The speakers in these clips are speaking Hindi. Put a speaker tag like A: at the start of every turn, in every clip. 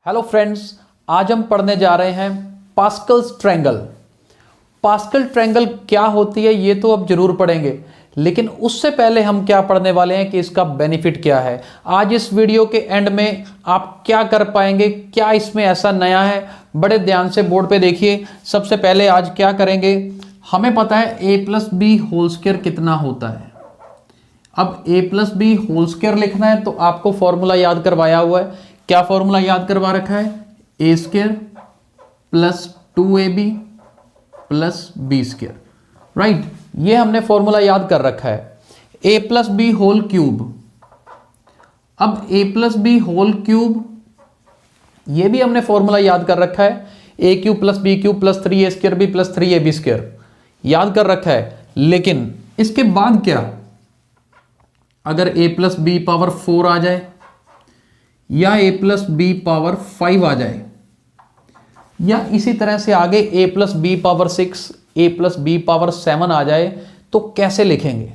A: हेलो फ्रेंड्स, आज हम पढ़ने जा रहे हैं पास्कल्स ट्रायंगल। पास्कल ट्रायंगल क्या होती है ये तो अब जरूर पढ़ेंगे, लेकिन उससे पहले हम क्या पढ़ने वाले हैं कि इसका बेनिफिट क्या है। आज इस वीडियो के एंड में आप क्या कर पाएंगे, क्या इसमें ऐसा नया है, बड़े ध्यान से बोर्ड पे देखिए। सबसे पहले आज क्या करेंगे, हमें पता है a plus B whole square कितना होता है। अब a plus B whole square लिखना है तो आपको फॉर्मूला याद करवाया हुआ है। क्या फॉर्मूला याद करवा रखा है, A square plus 2ab plus B square, right. ये हमने फॉर्मूला याद कर रखा है। a plus B whole cube, अब a plus B whole cube ये भी हमने फॉर्मूला याद कर रखा है। A cube plus B cube plus 3a square B plus 3ab square याद कर रखा है। लेकिन इसके बाद क्या, अगर a प्लस बी पावर 4 आ जाए या a प्लस बी पावर 5 आ जाए, या इसी तरह से आगे a plus B power 6 a plus B power 7 आ जाए, तो कैसे लिखेंगे।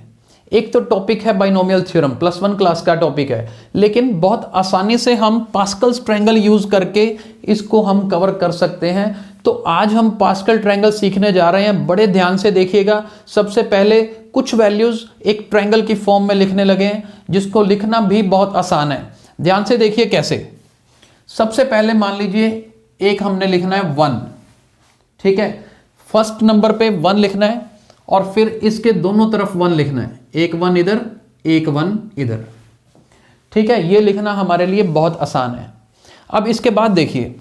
A: एक तो टॉपिक है बाइनोमियल थ्योरम, +1 क्लास का टॉपिक है, लेकिन बहुत आसानी से हम पास्कल्स ट्रायंगल यूज करके इसको हम कवर कर सकते हैं। तो आज हम पास्कल ट्रायंगल सीखने जा रहे हैं, बड़े ध्यान से देखिएगा। सबसे पहले कुछ वैल्यूज एक ट्रायंगल की फॉर्म में लिखने लगे हैं, जिसको लिखना भी बहुत आसान है। ध्यान से देखिए कैसे। सबसे पहले मान लीजिए एक हमने लिखना है 1, ठीक है। फर्स्ट नंबर पे 1 लिखना है और फिर इसके दोनों तरफ 1 लिखना है, एक 1 इधर एक 1 इधर, ठीक है। ये लिखना हमारे लिए बहुत आसान है। अब इसके बाद देखिए,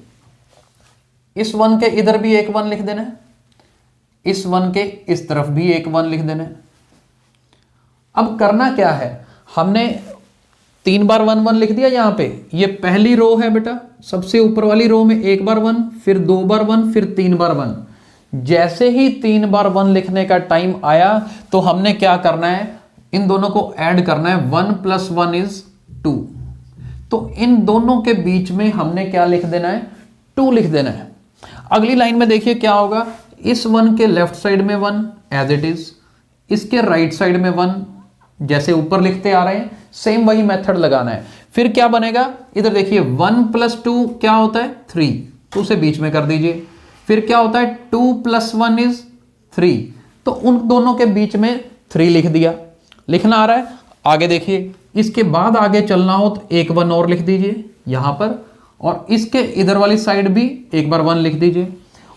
A: इस 1 के इधर भी एक 1 लिख देना है, इस 1 के इस तरफ भी एक 1 लिख देना है। अब करना क्या है, हमने 3 बार 1 1 लिख दिया। यहां पे ये पहली रो है बेटा, सबसे ऊपर वाली रो में एक बार 1, फिर 2 बार 1, फिर 3 बार 1। जैसे ही 3 बार 1 लिखने का टाइम आया तो हमने क्या करना है, इन दोनों को ऐड करना है। 1 प्लस 1 इज 2, तो इन दोनों के बीच में हमने क्या लिख देना है, 2 लिख देना है। अगली लाइन में देखिए क्या होगा, इस 1 के लेफ्ट साइड में 1 एज इट इज, इसके राइट साइड में 1 जैसे ऊपर लिखते आ रहे हैं, सेम वही मेथड लगाना है। फिर क्या बनेगा, इधर देखिए 1 प्लस 2 क्या होता है 3, तो उसे बीच में कर दीजिए। फिर क्या होता है 2 प्लस 1 इज 3, तो उन दोनों के बीच में 3 लिख दिया। लिखना आ रहा है। आगे देखिए, इसके बाद आगे चलना हो तो एक 1 और लिख दीजिए यहां पर, और इसके इधर वाली साइड भी एक बार 1 लिख दीजिए।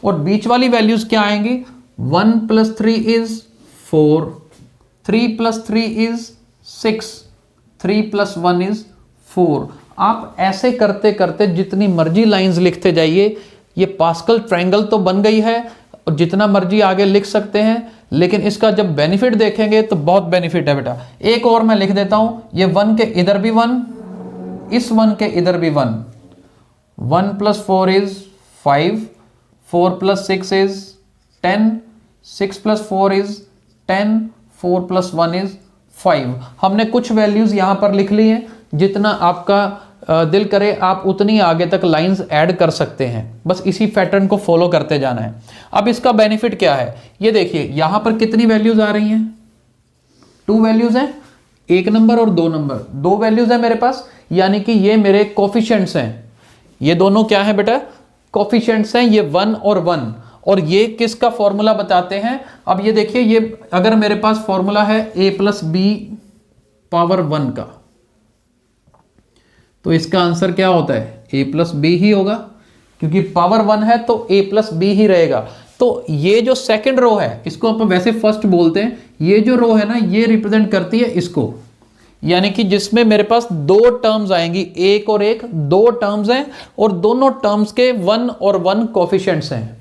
A: और बीच वाली वैल्यूज क्या आएंगी, 1 plus 3 is 4, 3 plus 3 is 6, 3 plus 1 is 4। आप ऐसे करते करते जितनी मर्जी लाइंस लिखते जाइए। ये पास्कल ट्रायंगल तो बन गई है और जितना मर्जी आगे लिख सकते हैं, लेकिन इसका जब बेनिफिट देखेंगे तो बहुत बेनिफिट है बेटा। एक और मैं लिख देता हूं, ये 1 के इधर भी 1, इस 1 के इधर भी 1। 1 plus 4 is 5, 4 plus 6 is 10, 6 plus 4 is 10, 4 plus 1 is 5। हमने कुछ वैल्यूज यहां पर लिख ली हैं, जितना आपका दिल करे आप उतनी आगे तक लाइंस ऐड कर सकते हैं। बस इसी पैटर्न को फॉलो करते जाना है। अब इसका बेनिफिट क्या है, ये देखिए यहां पर कितनी वैल्यूज आ रही हैं, 2 वैल्यूज हैं, 1 नंबर और 2 नंबर, 2 वैल्यूज है मेरे पास, यानी कि ये मेरे कोफिशिएंट्स हैं। ये दोनों क्या है बेटा, कोफिशिएंट्स हैं, ये 1 और 1। और ये किसका फॉर्मूला बताते हैं। अब ये देखिए, ये अगर मेरे पास फॉर्मूला है a प्लस बी पावर 1 का, तो इसका आंसर क्या होता है, a प्लस बी ही होगा, क्योंकि पावर 1 है तो a प्लस बी ही रहेगा। तो ये जो सेकंड रो है, इसको अपन वैसे फर्स्ट बोलते हैं, ये जो रो है ना, ये रिप्रेजेंट करती है इसको, यानी कि जिसमें मेरे पास 2 टर्म्स आएंगी, एक और एक, 2 टर्म्स हैं और दोनों टर्म्स के 1 और 1 कोफिशिएंट्स हैं।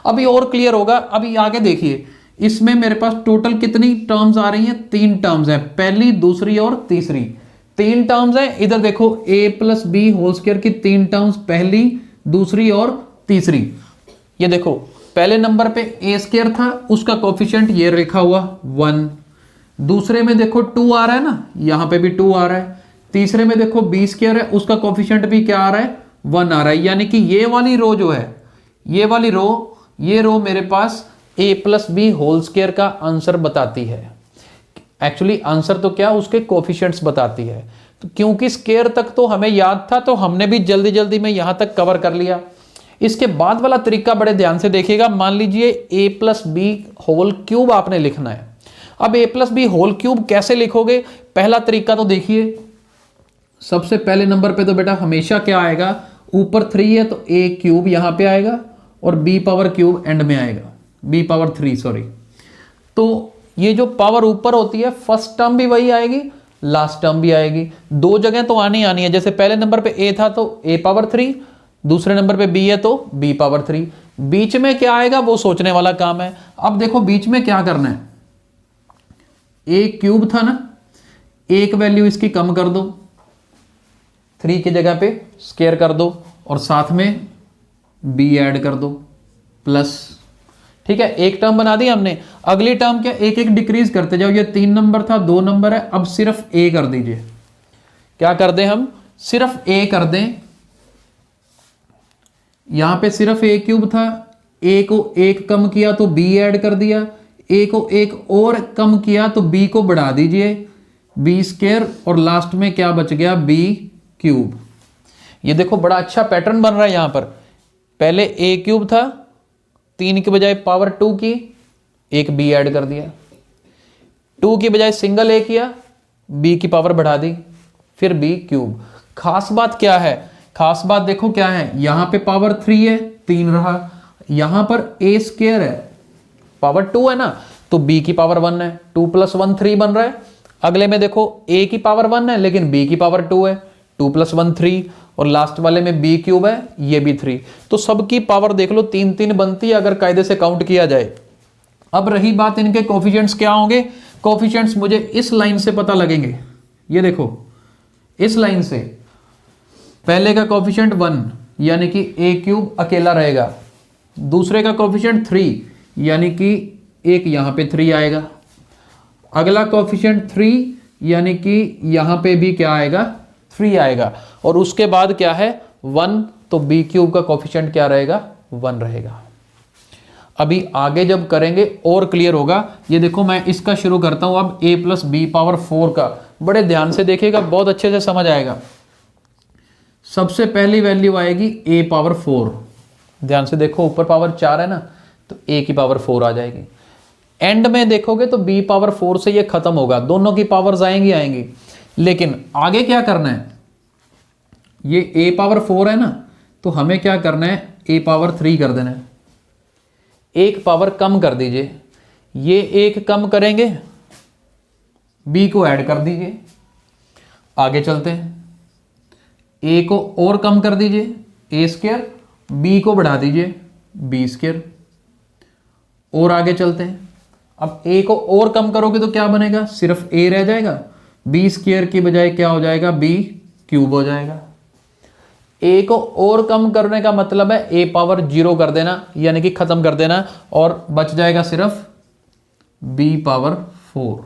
A: अभी और क्लियर होगा। अभी आगे देखिए, इसमें मेरे पास टोटल कितनी टर्म्स आ रही हैं, 3 टर्म्स हैं, पहली, दूसरी और तीसरी, 3 टर्म्स हैं। इधर देखो a plus B whole square की 3 टर्म्स, पहली, दूसरी और तीसरी। ये देखो पहले नंबर पे a स्क्वायर था, उसका कोफिशिएंट ये लिखा हुआ 1। दूसरे में देखो 2 आ रहा है ना, यहां पे भी 2 आ रहा है। तीसरे में देखो b स्क्वायर है, उसका कोफिशिएंट भी क्या आ रहा है, 1 आ रहा है। यानी कि ये वाली रो जो है, ये वाली रो, ये रो मेरे पास a plus B whole square का आंसर बताती है। एक्चुअली आंसर तो क्या, उसके कोफिशिएंट्स बताती है। तो क्योंकि स्केयर तक तो हमें याद था तो हमने भी जल्दी जल्दी में यहां तक कवर कर लिया। इसके बाद वाला तरीका बड़े ध्यान से देखिएगा। मान लीजिए a plus B whole cube आपने लिखना है। अब a plus B whole cube कैसे लिखोगे? पहला तरीका तो देखिए, सबसे पहले नंबर पे तो बेटा हमेशा क्या आएगा, ऊपर 3 है तो a क्यूब यहां पे आएगा और b पावर क्यूब एंड में आएगा, b पावर 3 सॉरी। तो ये जो पावर ऊपर होती है फर्स्ट टर्म भी वही आएगी, लास्ट टर्म भी आएगी, दो जगह तो आनी आनी है। जैसे पहले नंबर पे a था तो a पावर 3, दूसरे नंबर पे b है तो b पावर 3। बीच में क्या आएगा वो सोचने वाला काम है। अब देखो बीच में क्या करना है, a क्यूब था ना, एक वैल्यू इसकी कम कर दो, 3 की जगह पे स्क्वायर कर दो और साथ में b ऐड कर दो प्लस। ठीक है, एक टर्म बना दी हमने। अगली टर्म क्या, एक एक डिक्रीज करते जाओ। ये 3 नंबर था, 2 नंबर है, अब सिर्फ a कर दीजिए। क्या कर दें हम, सिर्फ a कर दें। यहां पे सिर्फ a क्यूब था, a को 1 कम किया तो b ऐड कर दिया, a को 1 और कम किया तो b को बढ़ा दीजिए, b स्क्वायर, और लास्ट में क्या बच गया, b क्यूब। ये देखो बड़ा अच्छा पैटर्न बन रहा है। यहां पर पहले a क्यूब था, 3 की बजाय पावर 2 की, एक b ऐड कर दिया, 2 की बजाय सिंगल a किया, b की पावर बढ़ा दी, फिर b क्यूब। खास बात क्या है, खास बात देखो क्या है, यहां पे पावर 3 है, 3 रहा, यहां पर a स्क्वायर है, पावर 2 है ना, तो b की पावर 1 है, 2 + 1 3 बन रहा है। अगले में देखो a की पावर 1 है लेकिन b की पावर 2 है, 2 + 1 3, और लास्ट वाले में b क्यूब है, ये भी 3। तो सबकी पावर देख लो 3 3 बनती है अगर कायदे से काउंट किया जाए। अब रही बात इनके कोफिशिएंट्स क्या होंगे, कोफिशिएंट्स मुझे इस लाइन से पता लगेंगे। ये देखो इस लाइन से पहले का कोफिशिएंट 1 यानी कि a क्यूब अकेला रहेगा, दूसरे का कोफिशिएंट 3 यानी कि एक यहां पे 3 आएगा, अगला कोफिशिएंट 3 यानी कि यहां पे भी क्या आएगा, 3 आएगा, और उसके बाद क्या है 1, तो b क्यूब का कोफिशिएंट क्या रहेगा, 1 रहेगा। अभी आगे जब करेंगे और क्लियर होगा। ये देखो मैं इसका शुरू करता हूं अब a प्लस बी पावर 4 का, बड़े ध्यान से देखिएगा, बहुत अच्छे से समझ आएगा। सबसे पहली वैल्यू आएगी a पावर 4, ध्यान से देखो ऊपर पावर 4 है ना, तो a की पावर 4 आ जाएगी। एंड में देखोगे तो b पावर 4 से ये खत्म होगा, दोनों की पावर्स आएंगी आएंगी। लेकिन आगे क्या करना है, ये a पावर 4 है ना, तो हमें क्या करना है, a पावर 3 कर देना है, एक पावर कम कर दीजिए, ये एक कम करेंगे, b को ऐड कर दीजिए। आगे चलते हैं, a को और कम कर दीजिए, a स्क्वायर, b को बढ़ा दीजिए, b स्क्वायर। और आगे चलते हैं, अब a को और कम करोगे तो क्या बनेगा, सिर्फ a रह जाएगा, b स्क्वायर की बजाय क्या हो जाएगा, b क्यूब हो जाएगा। a को और कम करने का मतलब है a पावर 0 कर देना, यानी कि खत्म कर देना, और बच जाएगा सिर्फ b पावर 4।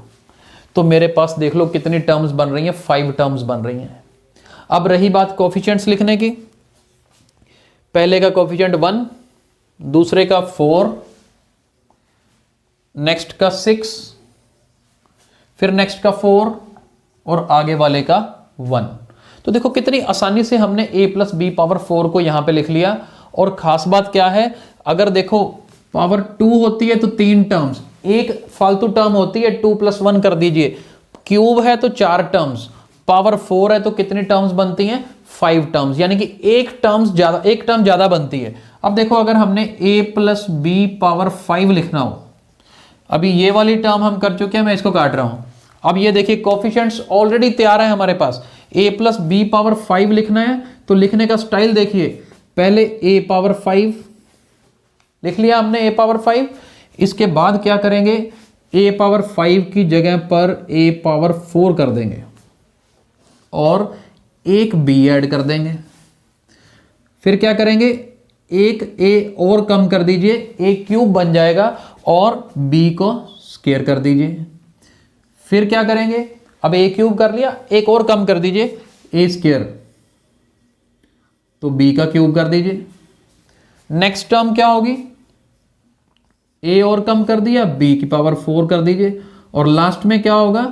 A: तो मेरे पास देख लो कितनी टर्म्स बन रही हैं, 5 टर्म्स बन रही हैं। अब रही बात कोफिशिएंट्स लिखने की, पहले का कोफिशिएंट 1, दूसरे का 4, नेक्स्ट का 6, फिर नेक्स्ट का 4, और आगे वाले का 1। तो देखो कितनी आसानी से हमने a प्लस बी पावर 4 को यहां पे लिख लिया। और खास बात क्या है, अगर देखो पावर 2 होती है तो 3 टर्म्स, एक फालतू टर्म होती है, 2 + 1 कर दीजिए, क्यूब है तो 4 टर्म्स, पावर 4 है तो कितनी टर्म्स बनती हैं, 5 टर्म्स, यानी कि एक टर्म ज्यादा बनती है। अब देखो अगर हमने a प्लस बी पावर 5 लिखना हो, अभी ये वाली टर्म हम कर चुके हैं, मैं इसको काट रहा हूं। अब ये देखिए कोफिशिएंट्स ऑलरेडी तैयार है हमारे पास, a प्लस बी पावर 5 लिखना है तो लिखने का स्टाइल देखिए, पहले a पावर 5 लिख लिया हमने, a पावर 5। इसके बाद क्या करेंगे, a पावर 5 की जगह पर a पावर 4 कर देंगे और एक b ऐड कर देंगे। फिर क्या करेंगे, एक a और कम कर दीजिए, a क्यूब बन जाएगा, और b को स्क्वायर कर दीजिए। फिर क्या करेंगे, अब a क्यूब कर लिया, एक और कम कर दीजिए, a स्क्वायर, तो b का क्यूब कर दीजिए। नेक्स्ट टर्म क्या होगी, a और कम कर दिया, b की पावर 4 कर दीजिए, और लास्ट में क्या होगा,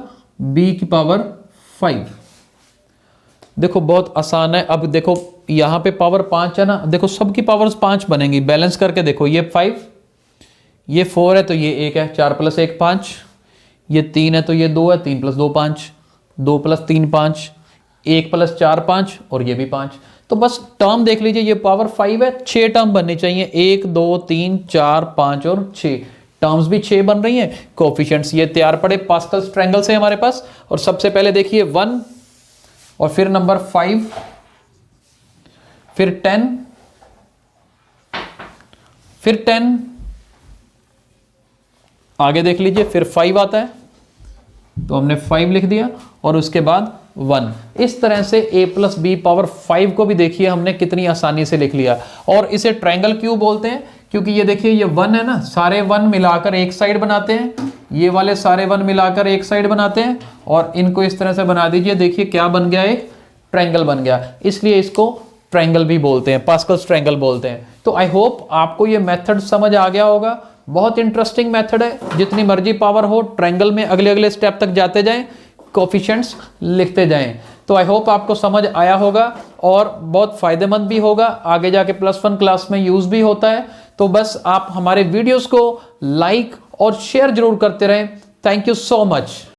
A: b की पावर 5। देखो बहुत आसान है। अब देखो यहाँ पे पावर 5 है ना, देखो सबकी पावर्स 5 बनेंगी। बैलेंस करके देखो, ये 5, ये 4 है तो ये 1 है, 4 + 1 5, ये 3 है तो ये 2 है, 3 + 2 5, 2 + 3 5, 1 + 4 5 और ये भी 5। तो बस टर्म देख लीजिए, ये पावर 5 है, 6 टर्म बननी चाहिए, 1 2 3 4 5 और 6 टर्म्स भी 6 बन रही हैं। कोएफिशिएंट्स ये तैयार पड़े पास्कल्स ट्रायंगल से हमारे पास। और सबसे पहले देखिए 1 और फिर नंबर 5, फिर 10, फिर 10, आगे देख लीजिए फिर 5 आता है तो हमने 5 लिख दिया और उसके बाद 1। इस तरह से a + b पावर 5 को भी देखिए हमने कितनी आसानी से लिख लिया। और इसे ट्रायंगल क्यों बोलते हैं? क्योंकि ये देखिए ये 1 है ना, सारे 1 मिलाकर एक साइड बनाते हैं, ये वाले सारे 1 मिलाकर एक साइड बनाते हैं और इनको इस तरह से बना दीजिए। देखिए क्या बन गया, एक ट्रायंगल बन गया। इसलिए इसको ट्रायंगल भी बोलते हैं, पास्कल्स ट्रायंगल बोलते हैं। तो आई होप आपको ये मेथड समझ आ गया होगा। बहुत इंटरेस्टिंग मेथड है, जितनी मर्जी पावर हो ट्रायंगल में अगले अगले स्टेप तक जाते जाएं, कोएफिशिएंट्स लिखते जाएं। तो आई होप आपको समझ आया होगा और बहुत फायदेमंद भी होगा, आगे जाके +1 क्लास में यूज भी होता है। तो बस आप हमारे वीडियोस को लाइक और शेयर जरूर करते रहें। Thank you so much.